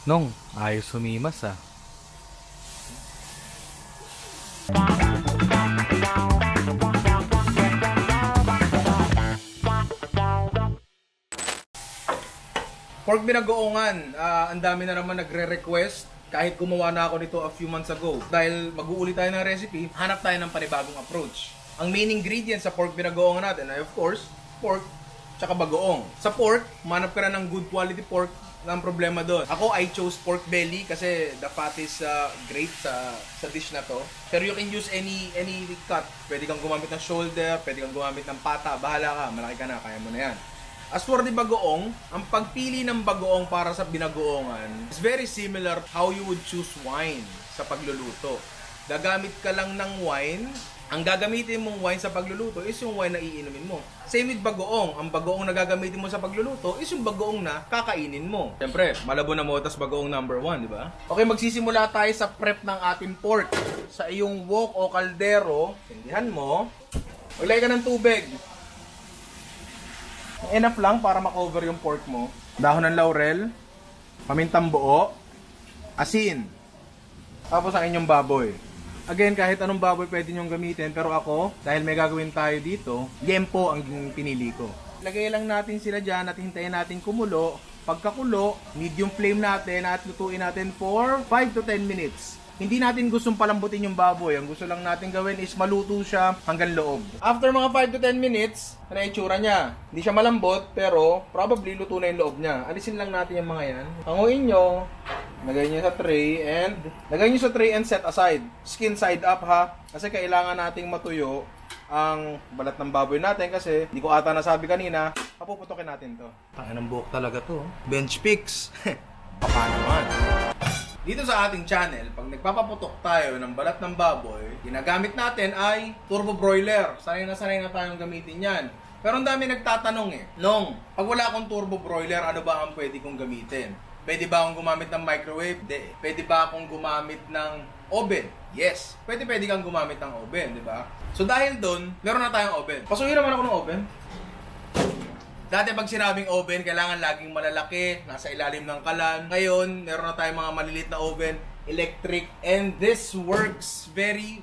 Nong, ayos sumimas ah. Pork binagoongan, ang dami na naman nagre-request kahit gumawa na ako nito a few months ago. Dahil mag-uuli tayo ng recipe, hanap tayo ng panibagong approach. Ang main ingredient sa pork binagoongan natin ay of course, pork tsaka bagoong. Sa pork, manap ka na ng good quality pork. Ang problema doon. Ako, I chose pork belly kasi the fat is great sa dish na to. Pero you can use any cut. Pwede kang gumamit ng shoulder, pwede kang gumamit ng pata. Bahala ka, malaki ka na, kaya mo na yan. As for the bagoong, ang pagpili ng bagoong para sa binagoongan is very similar how you would choose wine sa pagluluto. Gagamit ka lang ng wine. Ang gagamitin mong wine sa pagluluto is yung wine na iinumin mo. Same with bagoong. Ang bagoong na gagamitin mo sa pagluluto is yung bagoong na kakainin mo. Siyempre, Malabo na Motas bagoong number 1, di ba? Okay, magsisimula tayo sa prep ng ating pork. Sa iyong wok o kaldero, tindihan mo. Maglagay ka ng tubig. Enough lang para makover yung pork mo. Dahon ng laurel, pamintang buo, asin, tapos ang inyong baboy. Again, kahit anong baboy pwede nyong gamitin, pero ako, dahil may gagawin tayo dito, yempo ang pinili ko. Lagay lang natin sila dyan at hintayin natin kumulo. Pagkakulo, medium flame natin at lutuin natin for 5 to 10 minutes. Hindi natin gustong palambutin yung baboy. Ang gusto lang natin gawin is maluto siya hanggang loob. After mga 5 to 10 minutes, ano yung itsura niya? Hindi siya malambot, pero probably luto na yung loob niya. Alisin lang natin yung mga yan. Hanguin nyo. Lagay nyo sa tray and set aside. Skin side up ha. Kasi kailangan nating matuyo ang balat ng baboy natin kasi hindi ko ata nasabi kanina, papuputokin natin to. Tangin ng buhok talaga to. Bench picks. Paano naman? Dito sa ating channel, pag nagpapaputok tayo ng balat ng baboy, ginagamit natin ay turbo broiler. Sanay na tayong gamitin yan. Pero ang dami nagtatanong Nong, pag wala akong turbo broiler, ano ba ang pwede kong gamitin? Pwede ba akong gumamit ng microwave? Hindi. Pwede ba akong gumamit ng oven? Yes. Pwede kang gumamit ng oven, di ba? So dahil doon, meron na tayong oven. Pasukin naman ako ng oven. Dati pag sinabing oven, kailangan laging malalaki, nasa ilalim ng kalan. Ngayon, meron na tayong mga maliliit na oven, electric, and this works very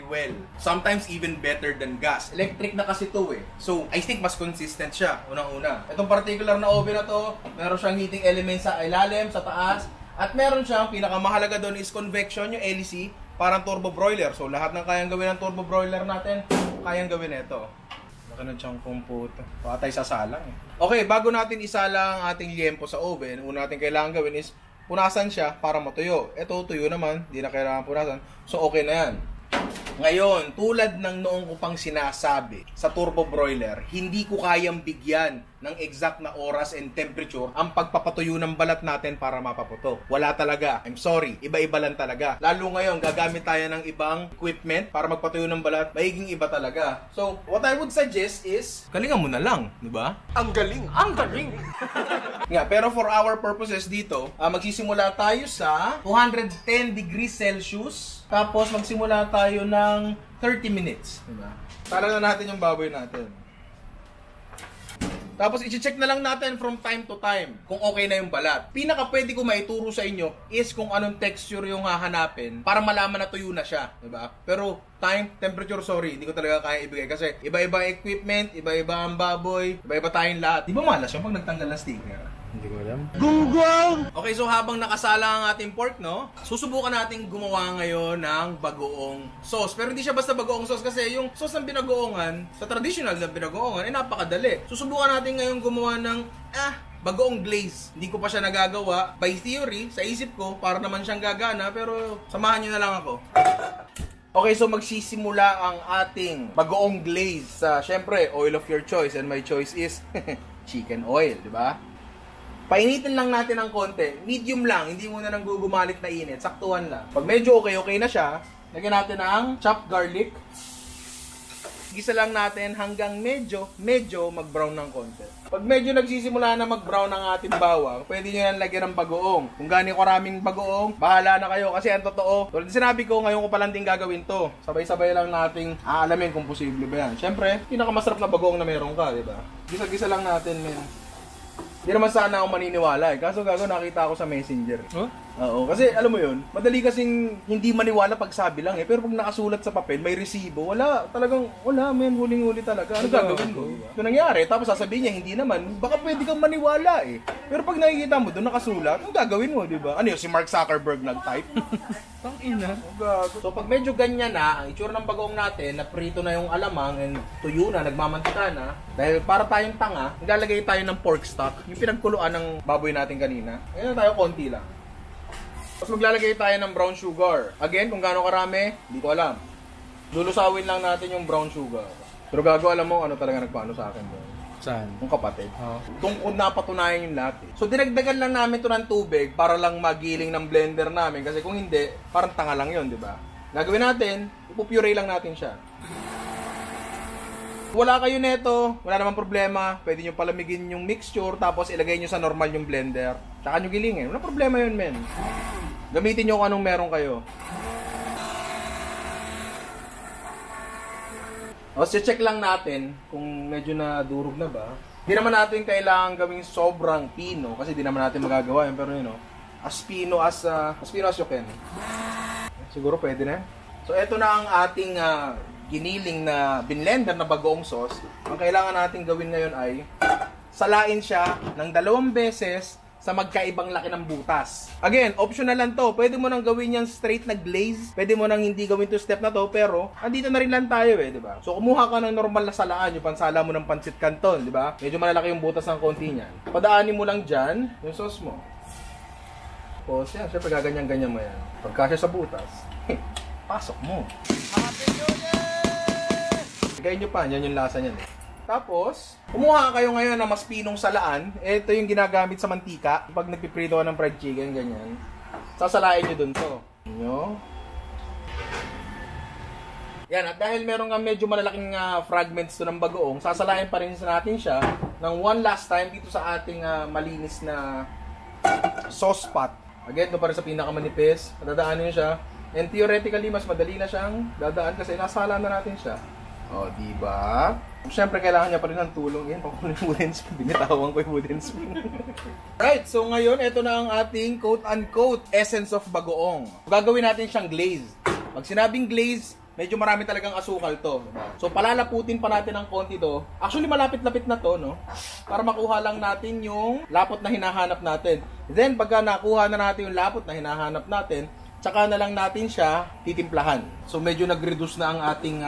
well. Sometimes even better than gas. Electric na kasi to So, I think mas consistent siya, unang-una. Itong particular na oven na to, meron siyang heating element sa ilalim, sa taas, at meron siyang, pinakamahalaga doon is convection, yung LEC, parang turbo broiler. So, lahat ng kayang gawin ng turbo broiler natin, kayang gawin ito. Baka na siyang computer. Baka tayo sasalang Okay, bago natin isala ang ating liempo sa oven, una natin kailangan gawin is punasan siya para matuyo. Ito, tuyo naman. Hindi na kailangan punasan. So, okay na yan. Ngayon, tulad ng noong ko pang sinasabi sa turbo broiler, hindi ko kayang bigyan ng exact na oras and temperature ang pagpapatuyo ng balat natin para mapaputok. Wala talaga. I'm sorry. Iba-iba lang talaga. Lalo ngayon, gagamit tayo ng ibang equipment para magpatuyo ng balat. Mahiging iba talaga. So, what I would suggest is, galingan mo na lang. Diba? Ang galing! Ang galing! Nga, pero for our purposes dito, magsisimula tayo sa 210 degrees Celsius. Tapos, magsimula tayo ng 30 minutes. Diba? Tara na natin yung baboy natin. Tapos, i-check na lang natin from time to time kung okay na yung balat. Pinaka pwede ko maituro sa inyo is kung anong texture yung hahanapin para malaman na tuyo na siya. Diba? Pero, temperature, sorry, hindi ko talaga kaya ibigay kasi iba-iba equipment, iba-iba ang baboy, iba-iba tayong lahat. Di ba malas yung pag nagtanggal ng sticker? Hindi ko alam. Gunggong! Okay, so habang nakasala ang ating pork, susubukan natin gumawa ngayon ng bagoong sauce. Pero hindi siya basta bagoong sauce kasi yung sauce ng binagoongan, sa traditional na binagoongan, ay napakadali. Susubukan natin ngayon gumawa ng, bagoong glaze. Hindi ko pa siya nagagawa. By theory, sa isip ko, para naman siyang gagana, pero samahan nyo na lang ako. Okay, so magsisimula ang ating bagoong glaze sa, syempre, oil of your choice. And my choice is chicken oil, di ba? Painitin lang natin ng konti. Medium lang, hindi muna nang gugumalit na init. Saktuhan lang. Pag medyo okay na siya, lagyan natin ang chopped garlic. Gisa lang natin hanggang medyo mag-brown ng konti. Pag medyo nagsisimula na mag-brown ang ating bawang, pwede nyo yan lagyan ng bagoong. Kung gaano karaming bagoong, bahala na kayo. Kasi ang totoo, tulad sinabi ko, ngayon ko pa lang din gagawin to. Sabay-sabay lang nating aalamin kung posible ba yan. Siyempre, pinakamasarap na bagoong na meron ka, di ba? Gisa-gisa lang natin, men. Hindi naman sana ako maniniwala eh. Kaso gago nakita ako sa Messenger. Huh? Oo, kasi alam mo yun, madali kasing hindi maniwala pag sabi lang eh. Pero pag nakasulat sa papel, may resibo, wala, talagang wala, men, huling-huli talaga. Ano gagawin mo? Ito nangyari, tapos sasabihin niya, hindi naman, baka pwede kang maniwala eh. Pero pag nakikita mo doon nakasulat, ano gagawin mo, di ba? Ano yun, si Mark Zuckerberg nag-type? Tang ina. So pag medyo ganyan na, ang itsura ng bagoong natin, naprito na yung alamang and tuyo na, nagmamantika na, dahil para tayong tanga, naglalagay tayo ng pork stock, yung pinagkuluan ng baboy natin kanina. Ayun na tayo, konti lang. Tapos maglalagay tayo ng brown sugar. Again, kung gaano karami, hindi ko alam. Lulusawin lang natin yung brown sugar. Pero gago, alam mo, ano talaga nagpaano sa akin doon? Saan? Yung kapatid. Oh. Tungkol napatunayan yung lahat eh. So dinagdagan lang namin to ng tubig para lang magiling ng blender namin. Kasi kung hindi, parang tanga lang yun, di ba? Gagawin natin, ipupuree lang natin siya. Wala kayo neto, wala namang problema. Pwede nyo palamigin yung mixture, tapos ilagay nyo sa normal yung blender. Tsaka nyo gilingin. Wala problema yun, men. Gamitin nyo kung anong meron kayo. O, check lang natin kung medyo na durog na ba. Hindi naman natin kailangan gawing sobrang pino kasi di naman natin magagawa yun. Pero as pino as you can. Siguro pwede na. So, eto na ang ating giniling na binlender na bagoong sauce. Ang kailangan natin gawin ngayon ay salain siya ng 2 beses sa magkaibang laki ng butas. Again, optional lang to. Pwede mo nang gawin yan straight na glaze. Pwede mo nang hindi gawin to step na to. Pero, andito na rin lang tayo eh, di ba? So, kumuha ka ng normal na salaan. Yung pansala mo ng pancit canton, di ba? Medyo malalaki yung butas ng konti niyan. Padaanin mo lang dyan yung sauce mo. Tapos, yan. Siyempre, gaganyan-ganyan mo yan. Pagkasya sa butas, pasok mo. Happy New Year! Gawin nyo pa. Yan yung lasa niyan eh. Tapos, kumuha kayo ngayon ng mas pinong salaan. Ito yung ginagamit sa mantika. Pag nagpiprito ka ng fried chicken, ganyan. Sasalain nyo dun to. Nyo. Yan, at dahil meron nga medyo malalaking fragments to ng bagoong, sasalain pa rin natin siya ng one last time dito sa ating malinis na sauce pot. Again, ito pa rin sa pinakamanipis. Dadaanin nyo siya. And theoretically, mas madali na siyang dadaan kasi nasala na natin siya. O, diba? Siyempre, kailangan niya pa rin ng tulong. Yan, pakunin yung wooden spoon. Binitawan ko yung wooden spoon. Right, so ngayon, ito na ang ating quote-unquote essence of bagoong. Gagawin natin siyang glaze. Pag sinabing glaze, medyo marami talagang asukal to. Diba? So, palalaputin pa natin ng konti to. Actually, malapit-lapit na to, no? Para makuha lang natin yung lapot na hinahanap natin. Then, pagka nakuha na natin yung lapot na hinahanap natin, tsaka na lang natin siya titimplahan. So, medyo nag-reduce na ang ating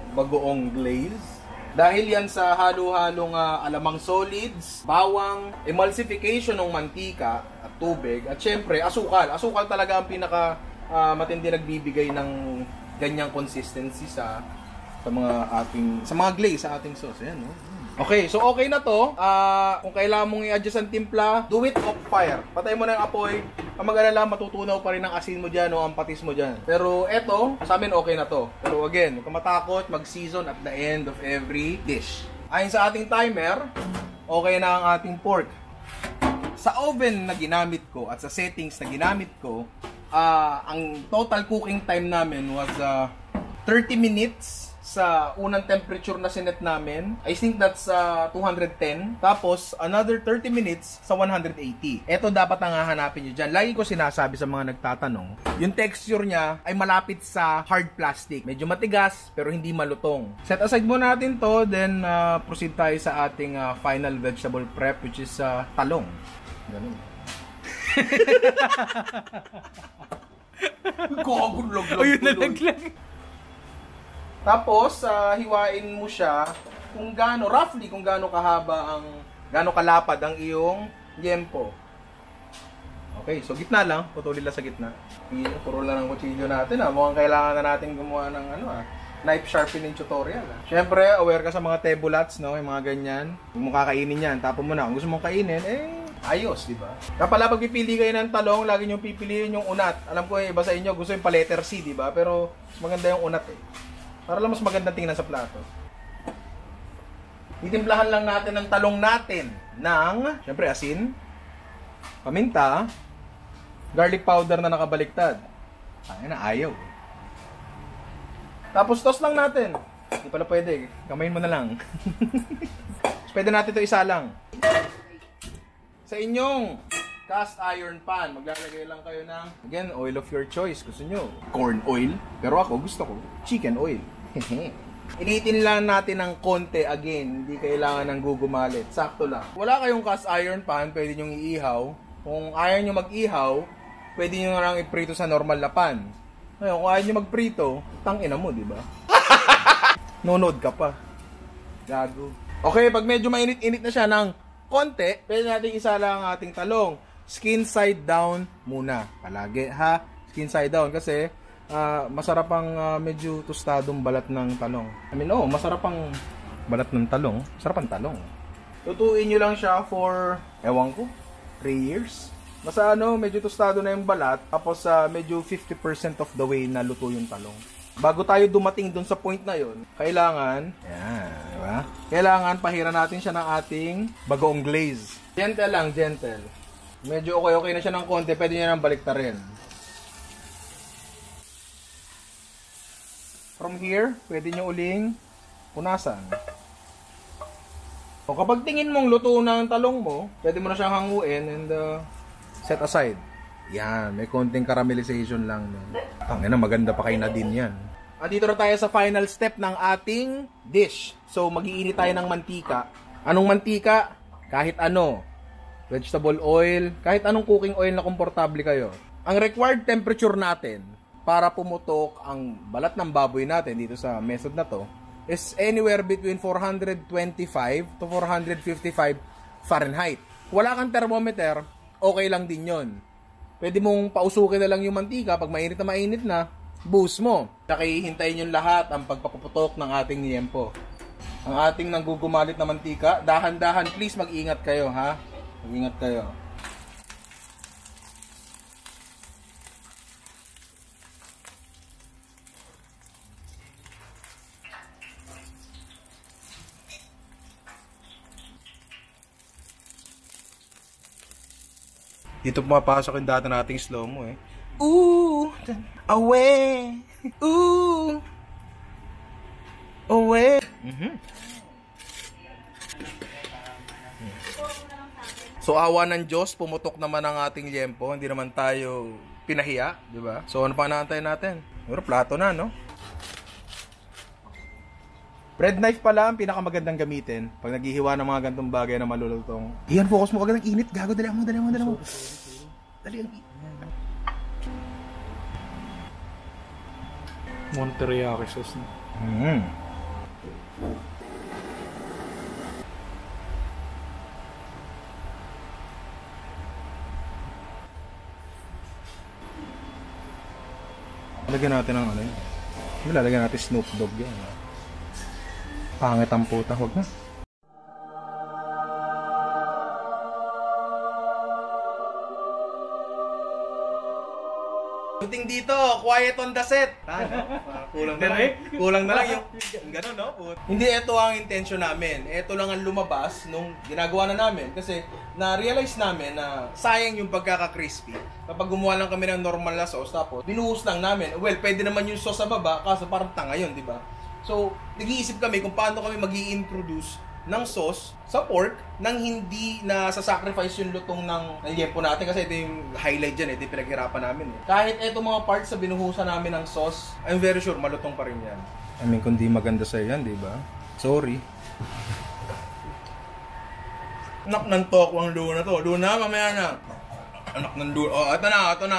bagoong glaze. Dahil yan sa halo-halong alamang solids, bawang, emulsification ng mantika at tubig, at syempre, asukal. Asukal talaga ang pinaka matindi nagbibigay ng ganyang consistency sa mga glaze sa ating sauce. Ayan, no? Okay, so okay na to. Kung kailangan mong i-adjust ang timpla, do it off fire. Patay mo na yung apoy. Ang mag-alala, matutunaw pa rin ang asin mo dyan o ang patis mo dyan. Pero eto, sa amin okay na to. Pero again, huwag ka matakot, mag-season at the end of every dish. Ayon sa ating timer, okay na ang ating pork. Sa oven na ginamit ko at sa settings na ginamit ko, ang total cooking time namin was 30 minutes sa unang temperature na sinet namin. I think that's 210. Tapos, another 30 minutes sa 180. Ito dapat ang hahanapin nyo dyan. Lagi ko sinasabi sa mga nagtatanong, yung texture niya ay malapit sa hard plastic. Medyo matigas, pero hindi malutong. Set aside muna natin to, then proceed tayo sa ating final vegetable prep, which is talong. Ganun. Kagulog-lag. Ayun na naglag. Tapos, hiwain mo siya kung roughly kung gaano kalapad ang iyong liempo. Okay, so gitna lang, putulin lang sa gitna. Puro lang ang kutsilyo natin mukhang kailangan na natin gumawa ng knife sharpening tutorial. Siyempre, aware ka sa mga tebulats, no? Yung mga ganyan. Kung mo kakainin yan, tapon mo na. Kung gusto mong kainin, ayos, di ba? Kapala pag pipili kayo ng talong, lagi nyo pipiliin yung unat. Alam ko iba sa inyo, gusto yung pa-letter C, di ba? Pero maganda yung unat eh. Para lang mas magandang tingnan sa plato. Titimplahan lang natin ang talong natin ng, syempre, asin, paminta, garlic powder na nakabaliktad. Ayun na, ayaw. Tapos toss lang natin. Hindi pala pwede. Kamayin mo na lang. Pwede natin ito isa lang. Sa inyong cast iron pan, maglalagay lang kayo ng, again, oil of your choice. Gusto nyo, corn oil. Pero ako, gusto ko, chicken oil. Initin lang natin ng konti, again, hindi kailangan ng gugumalit. Sakto lang. Wala kayong cast iron pan, pwede nyo iihaw. Kung ayaw nyo mag-ihaw, pwede nyo na lang iprito sa normal na pan. Ngayon, kung ayaw nyo magprito, tangina mo, di ba? Nunod ka pa. Gago. Okay, pag medyo mainit-init na siya ng konti, pwede natin isala ang ating talong. Skin side down muna. Palagi, ha? Skin side down kasi masarap ang medyo tostadong balat ng talong. Masarap ang balat ng talong. Masarap ang talong. Tutuin nyo lang siya for, ewan ko, 3 years. Basta medyo tostado na yung balat, tapos medyo 50% of the way na luto yung talong. Bago tayo dumating dun sa point na yon, kailangan, diba? Kailangan pahiran natin siya ng ating bagoong glaze. Gentle lang, gentle. Medyo okay na siya ng konti, pwede nyo nang baliktarin. From here, pwede nyo uling punasan. O kapag tingin mong luto na ang talong mo, pwede mo na siyang hanguin and set aside. Yan, may konting caramelization lang. Tangina, maganda pa kay Nadine yan. Andito na tayo sa final step ng ating dish. So, mag-iinit tayo ng mantika. Anong mantika? Kahit ano. Vegetable oil, kahit anong cooking oil na komportable kayo. Ang required temperature natin para pumutok ang balat ng baboy natin dito sa method na to is anywhere between 425 to 455 Fahrenheit. Wala kang thermometer, okay lang din yon. Pwede mong pausukin na lang yung mantika. Pag mainit na, boost mo. Nakihintayin yung lahat ang pagpaputok ng ating liempo. Ang ating nanggugumalit na mantika, dahan-dahan, please mag-ingat kayo, ha? Mag-ingat kayo. Dito pumapasok yung data nating slow-mo eh. Ooh, away. Ooh, away. So awa ng Diyos, pumutok naman ang ating liempo. Hindi naman tayo pinahiya, di ba? So ano pa naantay natin? Pero plato na, no? Bread knife pala ang pinakamagandang gamitin pag naghihiwa ng mga gantong bagay na malulutong. Iyan, focus mo agad ng init. Gago, dali mo. Dali. Montereyaki sauce na. Lagyan natin ng ano yun. Lalagyan natin Snoop Dogg yan. Pangit ang puta, huwag na. Shooting dito, quiet on the set. Kulang na lang yung gano'n, no? Hindi ito ang intention namin. Ito lang ang lumabas nung ginagawa na namin. Kasi na-realize namin na sayang yung pagkaka-crispy. Kapag gumawa lang kami ng normal na sauce, tapos binuhos lang namin. Well, pwede naman yung sauce sa baba, kaso parang tanga yun, di ba? So, nag-iisip kami kung paano kami mag-i-introduce ng sauce sa pork nang hindi na sasacrifice yung lutong ng liempo natin kasi ito yung highlight dyan, ito yung pinaghirapan namin. Kahit ito mga parts sa binuhusan namin ng sauce, I'm very sure malutong pa rin yan. I mean, kung di maganda sa'yo yan, di ba? Sorry. Anak ng tokwang luna to. Luna, mamaya na. Anak ng luna. Oh, ito na.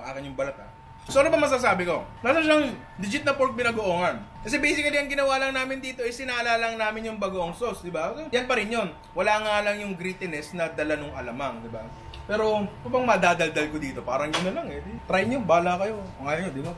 Akin yung balat, ha. So ano ba masasabi ko? Nasa siyang legit na pork binagoongan. Kasi basically ang ginawa lang namin dito is sinala lang namin yung bagoong sauce, di ba? Yan pa rin yun. Wala nga lang yung grittiness na dala nung alamang, di ba? Pero, kung bang madadaldal ko dito, parang yun na lang eh. Try nyo, bahala kayo. Kung ayaw nyo, di ba?